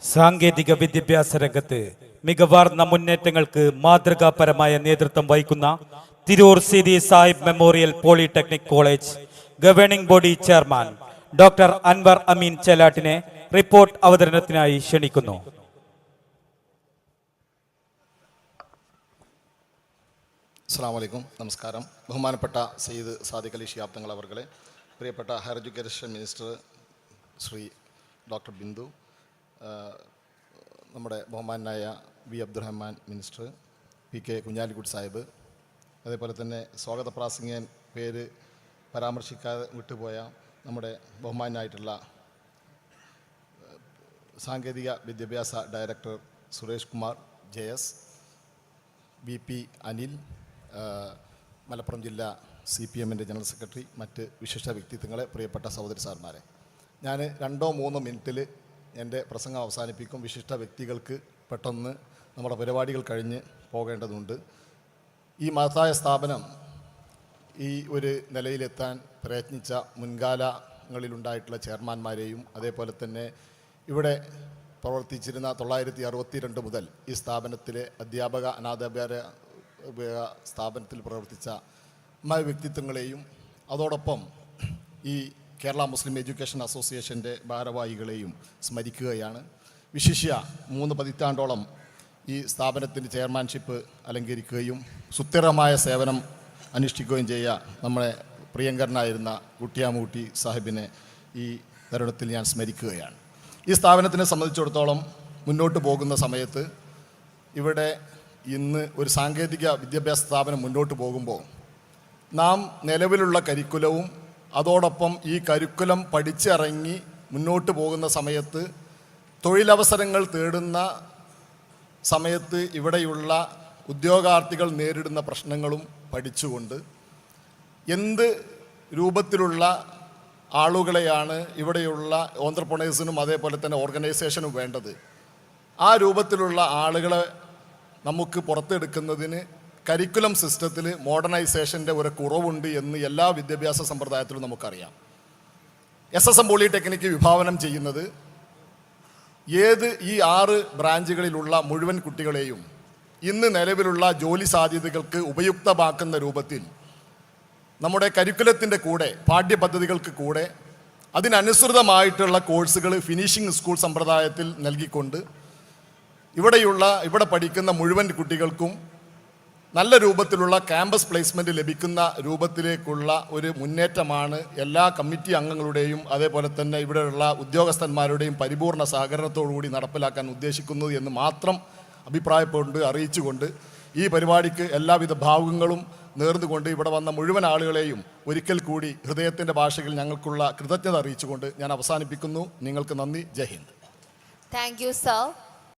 സാങ്കേതിക വിദ്യാഭ്യാസ രംഗത്ത് മികവാർന്ന മുന്നേറ്റങ്ങൾക്ക് മാതൃകാപരമായ നേതൃത്വം വഹിക്കുന്ന Tirur Seethi Sahib memorial polytechnic college governing body chairman doctor Anwar Ameen ചേലാട്ടിനെ റിപ്പോർട്ട് അവതരണത്തിനായി ക്ഷണിക്കുന്നു. അസ്സലാമു അലൈക്കും, നമസ്കാരം. ബഹുമാനപ്പെട്ട സയ്യിദ് സാദിഖ് അലി ശിഹാബ് തങ്ങൾ അവർകളെ, പ്രിയപ്പെട്ട higher education minister Shri doctor Bindu, നമ്മുടെ ബഹുമാനായ V Abdurahman minister, P K Kunhalikutty Sahib, അതേപോലെ തന്നെ സ്വാഗത പ്രാസംഗികൻ പേര് പരാമർശിക്കാതെ വിട്ടുപോയ നമ്മുടെ ബഹുമാനായിട്ടുള്ള സാങ്കേതിക വിദ്യാഭ്യാസ director Suresh Kumar JS, BP Anil, Malappuram ജില്ലാ CPMൻ്റെ ജനറൽ സെക്രട്ടറി, മറ്റ് വിശിഷ്ട വ്യക്തിത്വങ്ങളെ, പ്രിയപ്പെട്ട സഹോദരി സാർമാരെ, ഞാൻ 2-3 മിനിറ്റിൽ എൻ്റെ പ്രസംഗം അവസാനിപ്പിക്കും. വിശിഷ്ട വ്യക്തികൾക്ക് പെട്ടെന്ന് നമ്മുടെ പരിപാടികൾ കഴിഞ്ഞ് പോകേണ്ടതുണ്ട്. ഈ മഹത്തായ സ്ഥാപനം ഈ ഒരു നിലയിലെത്താൻ പ്രയത്നിച്ച മുൻകാലങ്ങളിലുണ്ടായിട്ടുള്ള ചെയർമാന്മാരെയും, അതേപോലെ തന്നെ ഇവിടെ പ്രവർത്തിച്ചിരുന്ന 962 മുതൽ ഈ സ്ഥാപനത്തിലെ അധ്യാപക അനാഥാപ്യാര സ്ഥാപനത്തിൽ പ്രവർത്തിച്ച വ്യക്തിത്വങ്ങളെയും, അതോടൊപ്പം ഈ കേരള മുസ്ലിം എഡ്യൂക്കേഷൻ അസോസിയേഷൻ്റെ ഭാരവാഹികളെയും സ്മരിക്കുകയാണ്. വിശിഷ്യ 3 പതിറ്റാണ്ടോളം ഈ സ്ഥാപനത്തിൻ്റെ ചെയർമാൻഷിപ്പ് അലങ്കരിക്കുകയും സുസ്ഥിരമായ സേവനം അനുഷ്ഠിക്കുകയും ചെയ്യുക നമ്മളെ പ്രിയങ്കരനായിരുന്ന കുട്ടിയാമൂട്ടി സാഹിബിനെ ഈ തരുണത്തിൽ ഞാൻ സ്മരിക്കുകയാണ്. ഈ സ്ഥാപനത്തിനെ സംബന്ധിച്ചിടത്തോളം മുന്നോട്ട് പോകുന്ന സമയത്ത് ഇവിടെ ഇന്ന് ഒരു സാങ്കേതിക വിദ്യാഭ്യാസ സ്ഥാപനം മുന്നോട്ട് പോകുമ്പോൾ നാം നിലവിലുള്ള കരിക്കുലവും അതോടൊപ്പം ഈ കരിക്കുലം പഠിച്ചിറങ്ങി മുന്നോട്ട് പോകുന്ന സമയത്ത് തൊഴിലവസരങ്ങൾ തേടുന്ന സമയത്ത് ഇവിടെയുള്ള ഉദ്യോഗാർത്ഥികൾ നേരിടുന്ന പ്രശ്നങ്ങളും പഠിച്ചുകൊണ്ട് എന്ത് രൂപത്തിലുള്ള ആളുകളെയാണ് ഇവിടെയുള്ള ഓന്ത്രപ്രണേഴ്സിനും അതേപോലെ തന്നെ ഓർഗനൈസേഷനും വേണ്ടത്, ആ രൂപത്തിലുള്ള ആളുകളെ നമുക്ക് പുറത്തെടുക്കുന്നതിന് കരിക്കുലം സിസ്റ്റത്തിൽ മോഡേണൈസേഷൻ്റെ ഒരു കുറവുണ്ട് എന്ന് എല്ലാ വിദ്യാഭ്യാസ സമ്പ്രദായത്തിലും നമുക്കറിയാം. SSM പോളിടെക്നിക്ക് വിഭാവനം ചെയ്യുന്നത് ഈ 6 ബ്രാഞ്ചുകളിലുള്ള മുഴുവൻ കുട്ടികളെയും ഇന്ന് നിലവിലുള്ള ജോലി സാധ്യതകൾക്ക് ഉപയുക്തമാക്കുന്ന രൂപത്തിൽ നമ്മുടെ കരിക്കുലത്തിൻ്റെ കൂടെ പാഠ്യപദ്ധതികൾക്ക് കൂടെ അതിനനുസൃതമായിട്ടുള്ള കോഴ്സുകൾ ഫിനിഷിംഗ് സ്കൂൾ സമ്പ്രദായത്തിൽ നൽകിക്കൊണ്ട് ഇവിടെ പഠിക്കുന്ന മുഴുവൻ കുട്ടികൾക്കും നല്ല രൂപത്തിലുള്ള ക്യാമ്പസ് പ്ലേസ്മെൻറ്റ് ലഭിക്കുന്ന രൂപത്തിലേക്കുള്ള ഒരു മുന്നേറ്റമാണ് എല്ലാ കമ്മിറ്റി അംഗങ്ങളുടെയും അതേപോലെ തന്നെ ഇവിടെയുള്ള ഉദ്യോഗസ്ഥന്മാരുടെയും പരിപൂർണ സഹകരണത്തോടുകൂടി നടപ്പിലാക്കാൻ ഉദ്ദേശിക്കുന്നത് എന്ന് മാത്രം അഭിപ്രായപ്പെട്ട് അറിയിച്ചുകൊണ്ട് ഈ പരിപാടിക്ക് എല്ലാവിധ ഭാവുകങ്ങളും നേർന്നുകൊണ്ട് ഇവിടെ വന്ന മുഴുവൻ ആളുകളെയും ഒരിക്കൽ കൂടി ഹൃദയത്തിൻ്റെ ഭാഷയിൽ ഞങ്ങൾക്കുള്ള കൃതജ്ഞത അറിയിച്ചുകൊണ്ട് ഞാൻ അവസാനിപ്പിക്കുന്നു. നിങ്ങൾക്ക് നന്ദി. Jai Hind. Thank you sir.